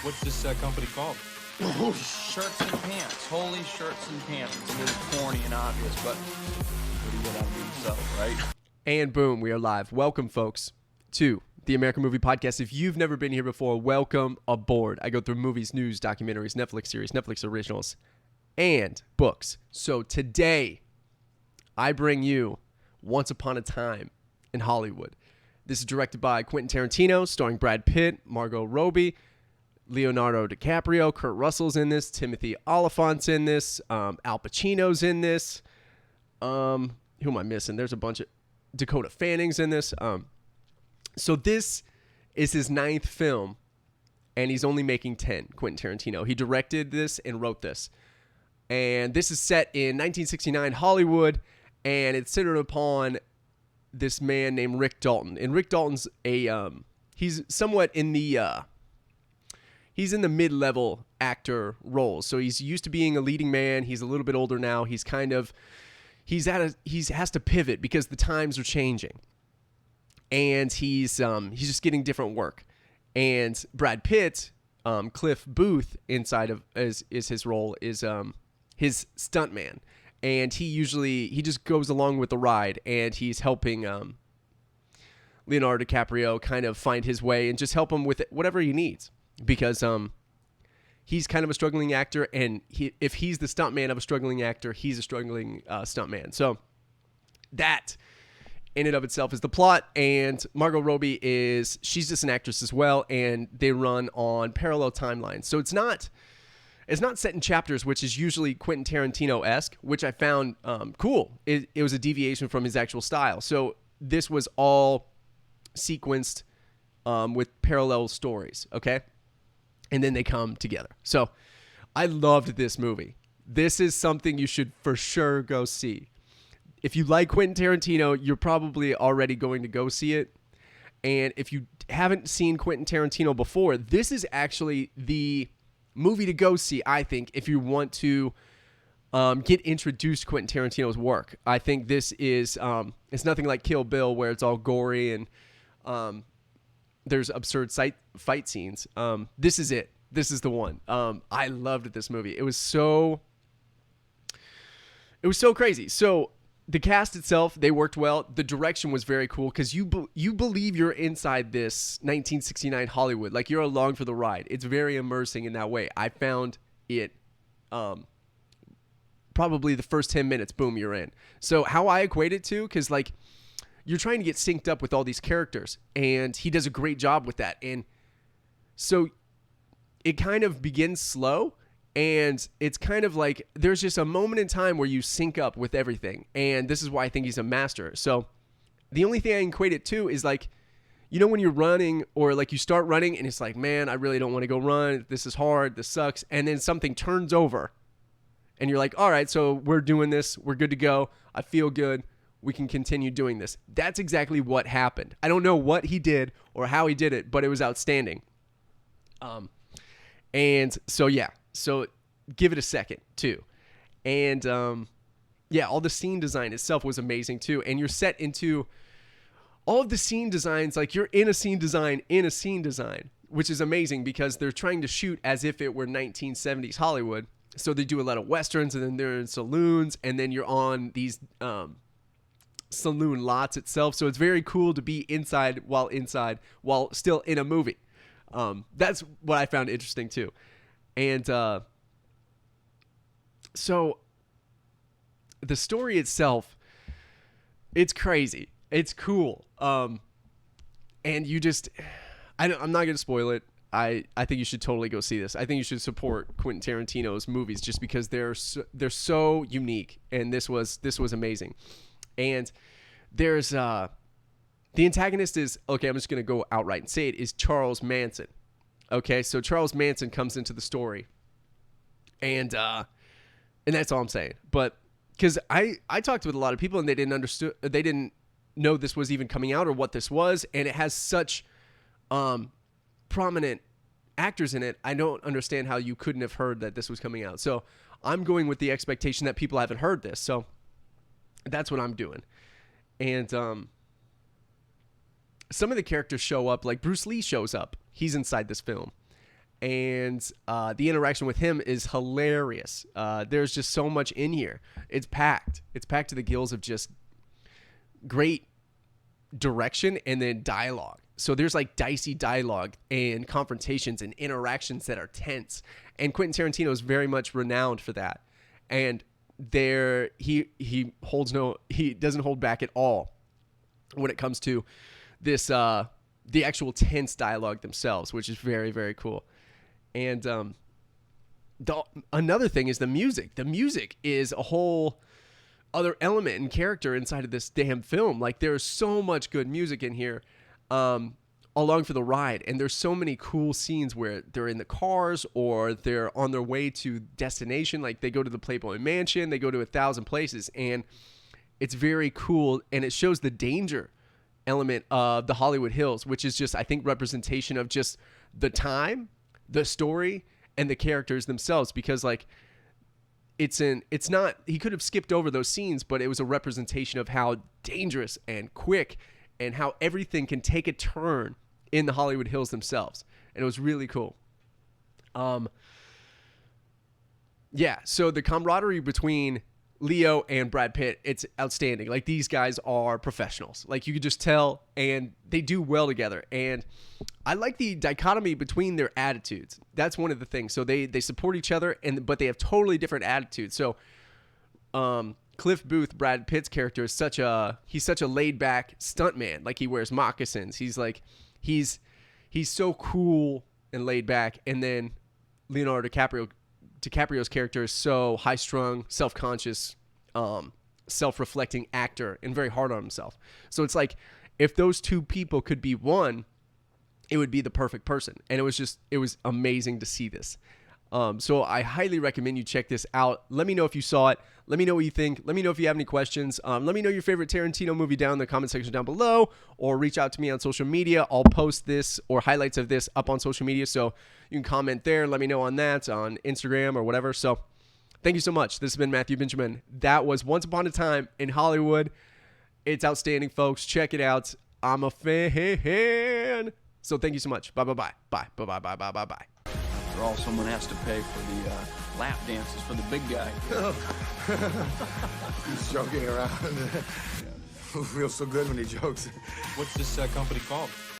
What's this company called? Shirts and pants. Holy shirts and pants. It's a little corny and obvious, but what do you get out of being so, right? And boom, we are live. Welcome, folks, to the American Movie Podcast. If you've never been here before, welcome aboard. I go through movies, news, documentaries, Netflix series, Netflix originals, and books. So today, I bring you Once Upon a Time in Hollywood. This is directed by Quentin Tarantino, starring Brad Pitt, Margot Robbie, Leonardo DiCaprio, Kurt Russell's in this, Timothy Oliphant's in this, Al Pacino's in this. Who am I missing? There's a bunch of Dakota Fanning's in this. So this is his 9th film, and he's only making 10, Quentin Tarantino. He directed this and wrote this. And this is set in 1969 Hollywood, and it's centered upon this man named Rick Dalton. And Rick Dalton's he's somewhat in the he's in the mid-level actor role. So he's used to being a leading man. He's a little bit older now. He has to pivot because the times are changing. And he's just getting different work. And Brad Pitt, Cliff Booth inside of is his role, is his stuntman. And he just goes along with the ride, and he's helping Leonardo DiCaprio kind of find his way and just help him with whatever he needs, because he's kind of a struggling actor, and if he's the stuntman of a struggling actor, he's a struggling stuntman. So that in and of itself is the plot. And Margot Robbie she's just an actress as well, and they run on parallel timelines. So it's not set in chapters, which is usually Quentin Tarantino-esque, which I found cool. It was a deviation from his actual style. So this was all sequenced with parallel stories, okay? And then they come together. So I loved this movie. This is something you should for sure go see. If you like Quentin Tarantino, you're probably already going to go see it. And if you haven't seen Quentin Tarantino before, this is actually the movie to go see, I think, if you want to get introduced to Quentin Tarantino's work. I think this is it's nothing like Kill Bill, where it's all gory and there's absurd fight scenes. This is it. This is the one. I loved this movie. It was so crazy. So the cast itself, they worked well. The direction was very cool, because you believe you're inside this 1969 Hollywood. Like, you're along for the ride. It's very immersing in that way. I found it probably the first 10 minutes, boom, you're in. So how I equate it to, because, like, you're trying to get synced up with all these characters, and he does a great job with that. And so it kind of begins slow, and it's kind of like there's just a moment in time where you sync up with everything. And this is why I think he's a master. So the only thing I can equate it to is, like, you know, when you're running, or like you start running and it's like, man, I really don't want to go run. This is hard. This sucks. And then something turns over and you're like, all right, so we're doing this. We're good to go. I feel good. We can continue doing this. That's exactly what happened. I don't know what he did or how he did it, but it was outstanding. And so, yeah. So give it a second too. And all the scene design itself was amazing too. And you're set into all of the scene designs, like you're in a scene design, which is amazing, because they're trying to shoot as if it were 1970s Hollywood. So they do a lot of Westerns, and then they're in saloons, and then you're on these saloon lots itself. So it's very cool to be inside while still in a movie. That's what I found interesting too. And so the story itself, it's crazy. It's cool. And you just, I'm not going to spoil it. I think you should totally go see this. I think you should support Quentin Tarantino's movies, just because they're so unique. And this was amazing. And there's, the antagonist is, okay, I'm just going to go outright and say it, is Charles Manson. Okay, so Charles Manson comes into the story, and that's all I'm saying. But because I talked with a lot of people, and they didn't know this was even coming out or what this was, and it has such prominent actors in it. I don't understand how you couldn't have heard that this was coming out. So I'm going with the expectation that people haven't heard this. So that's what I'm doing. And some of the characters show up, like Bruce Lee shows up. He's inside this film. and the interaction with him is hilarious. There's just so much in here. It's packed to the gills of just great direction and then dialogue. So there's like dicey dialogue and confrontations and interactions that are tense, and Quentin Tarantino is very much renowned for that. And there he doesn't hold back at all when it comes to this the actual tense dialogue themselves, which is very, very cool. And another thing is the music. The music is a whole other element and character inside of this damn film. Like, there's so much good music in here along for the ride, and there's so many cool scenes where they're in the cars or they're on their way to destination. Like, they go to the Playboy Mansion, they go to 1,000 places, and it's very cool, and it shows the danger element of the Hollywood Hills, which is just, I think, representation of just the time, the story, and the characters themselves. Because like it's not, he could have skipped over those scenes, but it was a representation of how dangerous and quick and how everything can take a turn in the Hollywood Hills themselves. And it was really cool. Yeah, so the camaraderie between Leo and Brad Pitt, it's outstanding. Like, these guys are professionals. Like, you could just tell, and they do well together. And I like the dichotomy between their attitudes. That's one of the things. So they support each other, but they have totally different attitudes. So Cliff Booth, Brad Pitt's character, is such a laid back stuntman. Like, he wears moccasins. He's like he's so cool and laid back. And then Leonardo DiCaprio's character is so high-strung, self-conscious, self-reflecting actor, and very hard on himself. So it's like, if those two people could be one, it would be the perfect person. And it was amazing to see this. So I highly recommend you check this out. Let me know if you saw it. Let me know what you think. Let me know if you have any questions. Let me know your favorite Tarantino movie down in the comment section down below, or reach out to me on social media. I'll post this or highlights of this up on social media, so you can comment there. Let me know on that, on Instagram or whatever. So thank you so much. This has been Matthew Benjamin. That was Once Upon a Time in Hollywood. It's outstanding, folks. Check it out. I'm a fan. So thank you so much. Bye-bye-bye. Bye-bye-bye-bye-bye-bye. After all, someone has to pay for the lap dances for the big guy. He's joking around. Feels so good when he jokes. What's this company called?